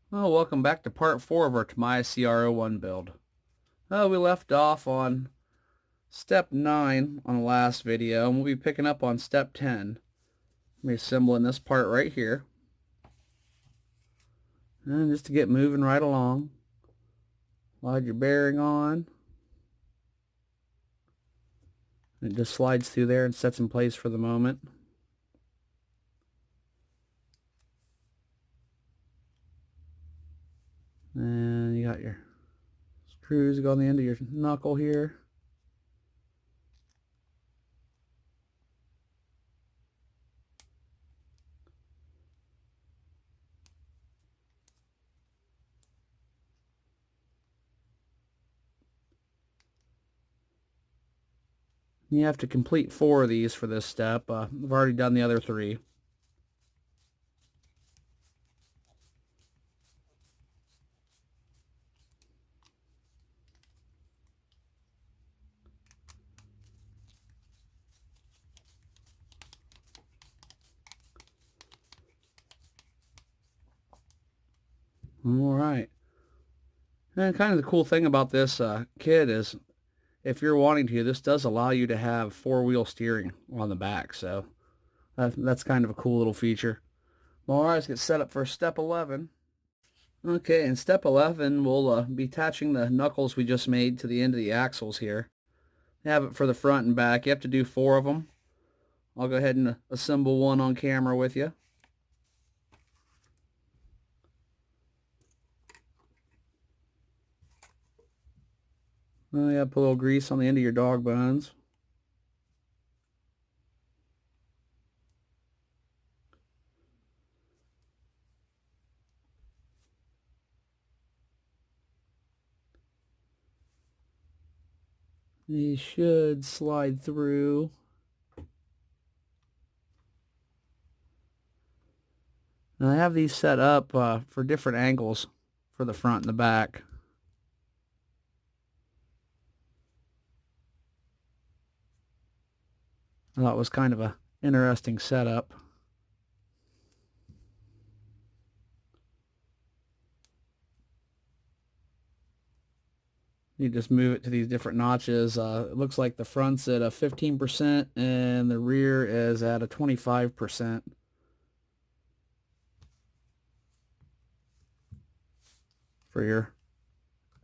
Well, welcome back to part 4 of our Tamiya CR-01 build. We left off on step 9 on the last video, and we'll be picking up on step 10. We'll be assembling this part right here. And just to get moving right along, slide your bearing on. It just slides through there and sets in place for the moment. And you got your screws go on the end of your knuckle here. You have to complete 4 of these for this step. I've already done the other 3. Alright. And kind of the cool thing about this kit is if you're wanting to, this does allow you to have 4-wheel steering on the back. So that's kind of a cool little feature. Well, all right, let's get set up for step 11. Okay, in step 11, we'll be attaching the knuckles we just made to the end of the axles here. Have it for the front and back. You have to do 4 of them. I'll go ahead and assemble one on camera with you. Yeah, put a little grease on the end of your dog bones. These should slide through. Now I have these set up for different angles for the front and the back. I thought it was kind of a interesting setup. You just move it to these different notches. It looks like the front's at a 15% and the rear is at a 25% for your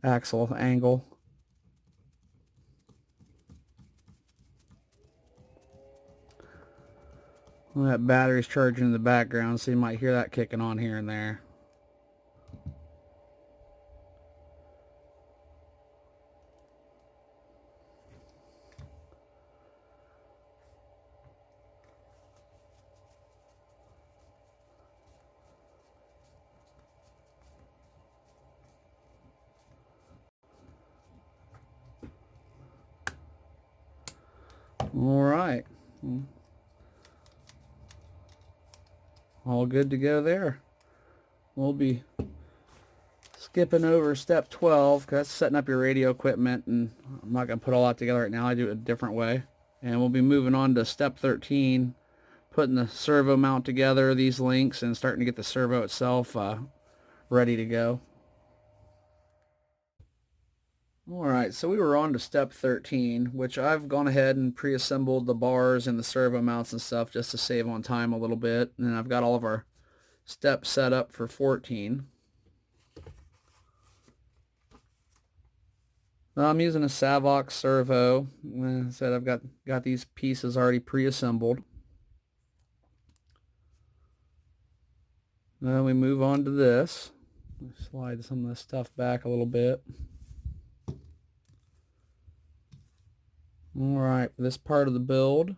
axle angle. Well, that battery's charging in the background, so you might hear that kicking on here and there. All right. All good to go there. We'll be skipping over step 12 because that's setting up your radio equipment, and I'm not going to put all that together right now. I do it a different way. And we'll be moving on to step 13, putting the servo mount together, these links, and starting to get the servo itself ready to go. Alright, so we were on to step 13, which I've gone ahead and pre-assembled the bars and the servo mounts and stuff just to save on time a little bit. And I've got all of our steps set up for 14. Now I'm using a Savox servo. Like I said, I've got these pieces already pre-assembled. Then we move on to this. Slide some of this stuff back a little bit. Alright, for this part of the build,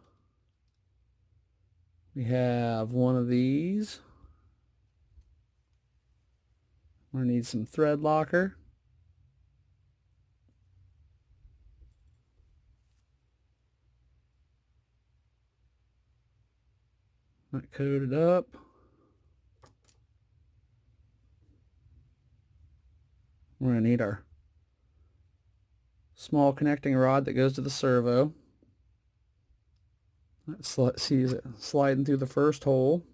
we have one of these. We're going to need some thread locker. That coated up. We're going to need our small connecting rod that goes to the servo. Let's see it sliding through the first hole.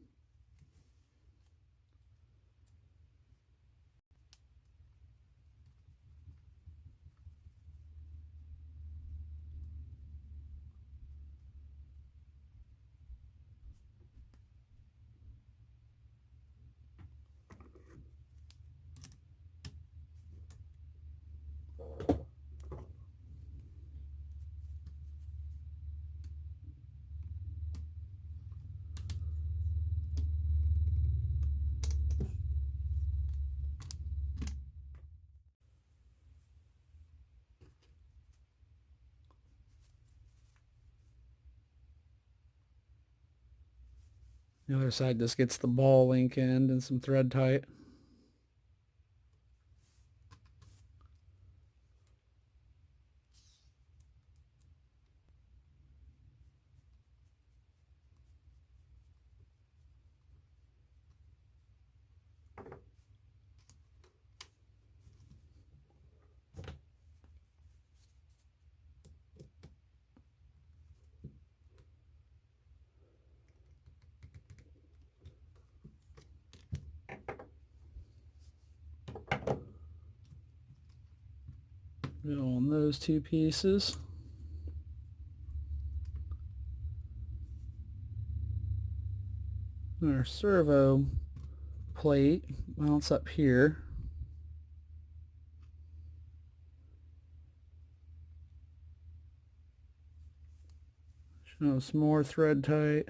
The other side just gets the ball link end and some thread tight. Go on those two pieces. Our servo plate mounts up here. Show some more thread tight.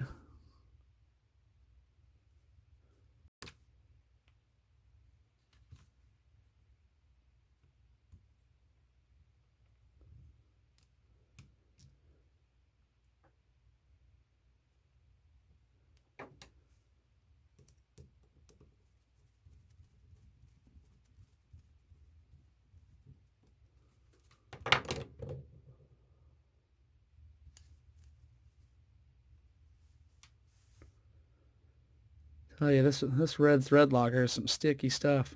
Tell you, this red thread locker is some sticky stuff.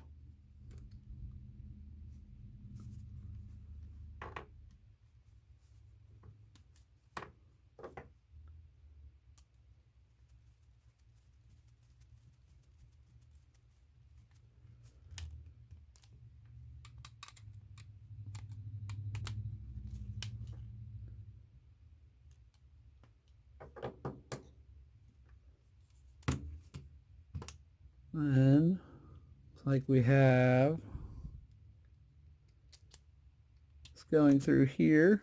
And it's like we have it's going through here.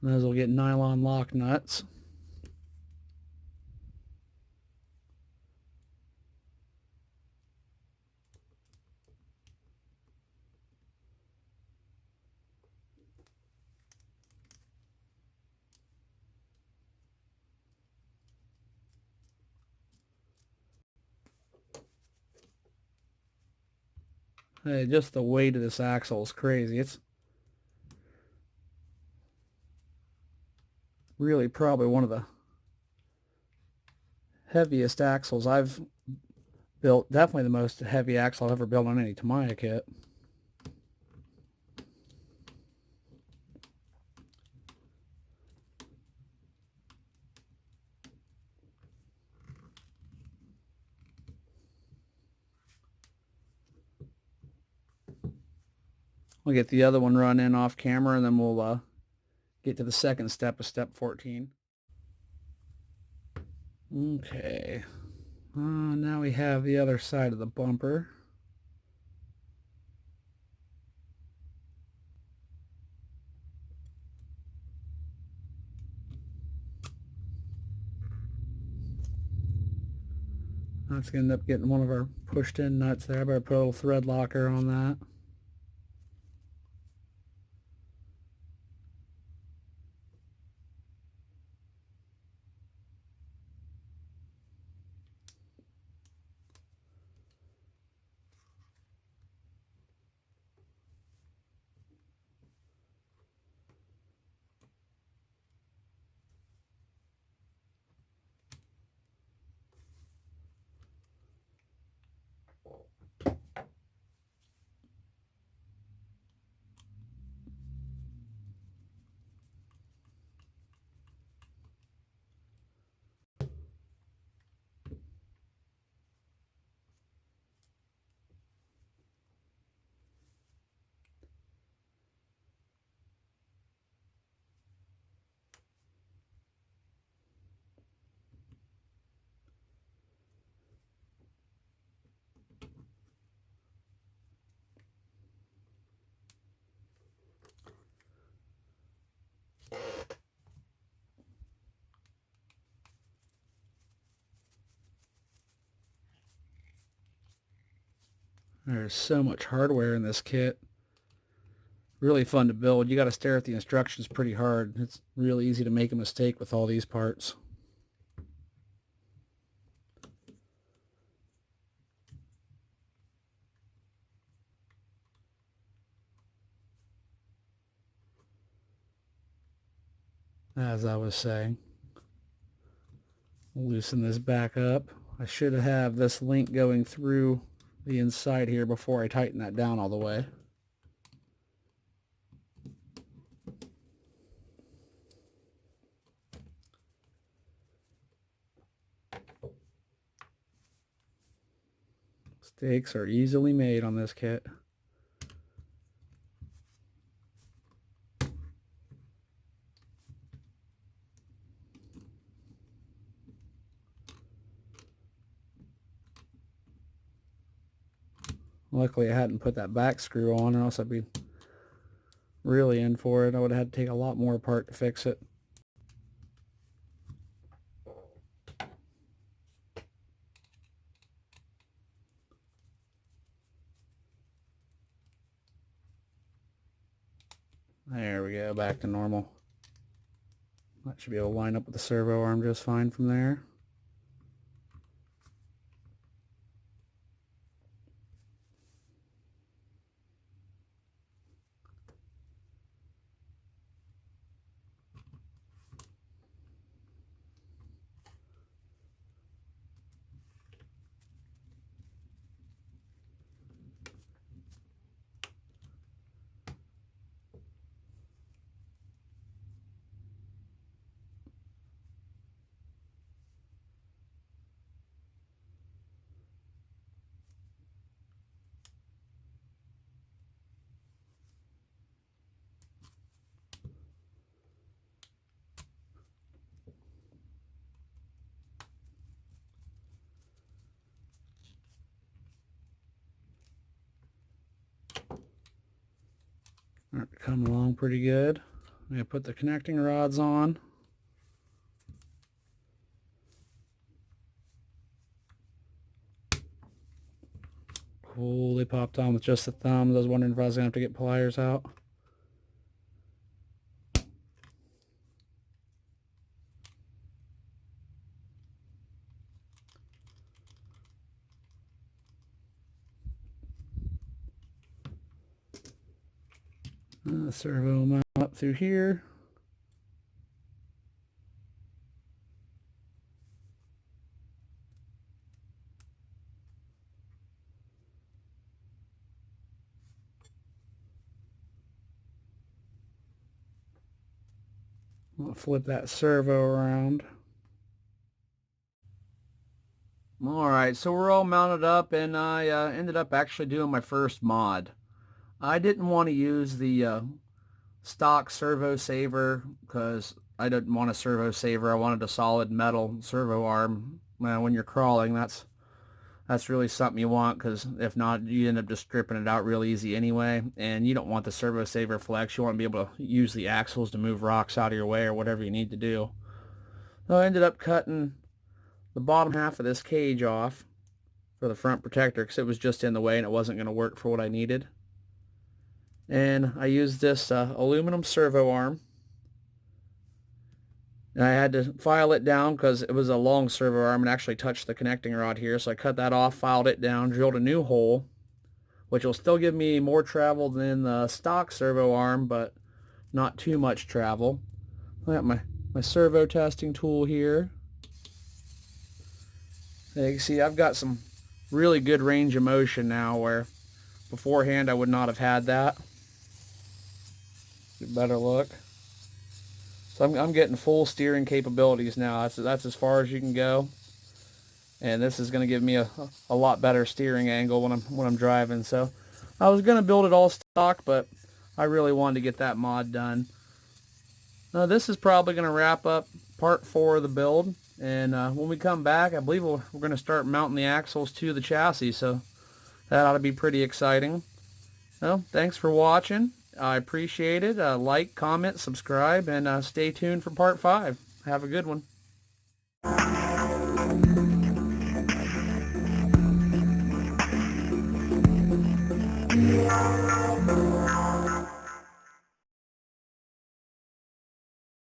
And those will get nylon lock nuts. Hey, just the weight of this axle is crazy. It's really probably one of the heaviest axles I've built. Definitely the most heavy axle I've ever built on any Tamiya kit. We'll get the other one run in off camera, and then we'll get to the second step of step 14. Okay. Now we have the other side of the bumper. That's going to end up getting one of our pushed in nuts there. I better put a little thread locker on that. There's so much hardware in this kit. Really fun to build. You got to stare at the instructions pretty hard. It's really easy to make a mistake with all these parts. As I was saying, loosen this back up. I should have this link going through the inside here before I tighten that down all the way. Mistakes are easily made on this kit. Luckily I hadn't put that back screw on, or else I'd be really in for it. I would have had to take a lot more apart to fix it. There we go, back to normal. That should be able to line up with the servo arm just fine from there. Coming along pretty good. I'm going to put the connecting rods on. Cool, they popped on with just the thumbs. I was wondering if I was going to have to get pliers out. Servo mount up through here. I'll flip that servo around. Alright, so we're all mounted up, and I ended up actually doing my first mod. I didn't want to use the stock servo saver because I didn't want a servo saver. I wanted a solid metal servo arm. When you're crawling, that's really something you want, because if not, you end up just stripping it out real easy anyway, and you don't want the servo saver flex. You want to be able to use the axles to move rocks out of your way or whatever you need to do. So I ended up cutting the bottom half of this cage off for the front protector because it was just in the way and it wasn't going to work for what I needed. And I used this aluminum servo arm. And I had to file it down because it was a long servo arm and actually touched the connecting rod here. So I cut that off, filed it down, drilled a new hole, which will still give me more travel than the stock servo arm, but not too much travel. I got my servo testing tool here. And you can see I've got some really good range of motion now, where beforehand I would not have had that. Get a better look. So I'm getting full steering capabilities now. That's as far as you can go. And this is going to give me a lot better steering angle when I'm driving. So I was going to build it all stock, but I really wanted to get that mod done. Now this is probably going to wrap up part 4 of the build. And when we come back, I believe we're going to start mounting the axles to the chassis. So that ought to be pretty exciting. Well, thanks for watching. I appreciate it. Like, comment, subscribe, and stay tuned for part 5. Have a good one.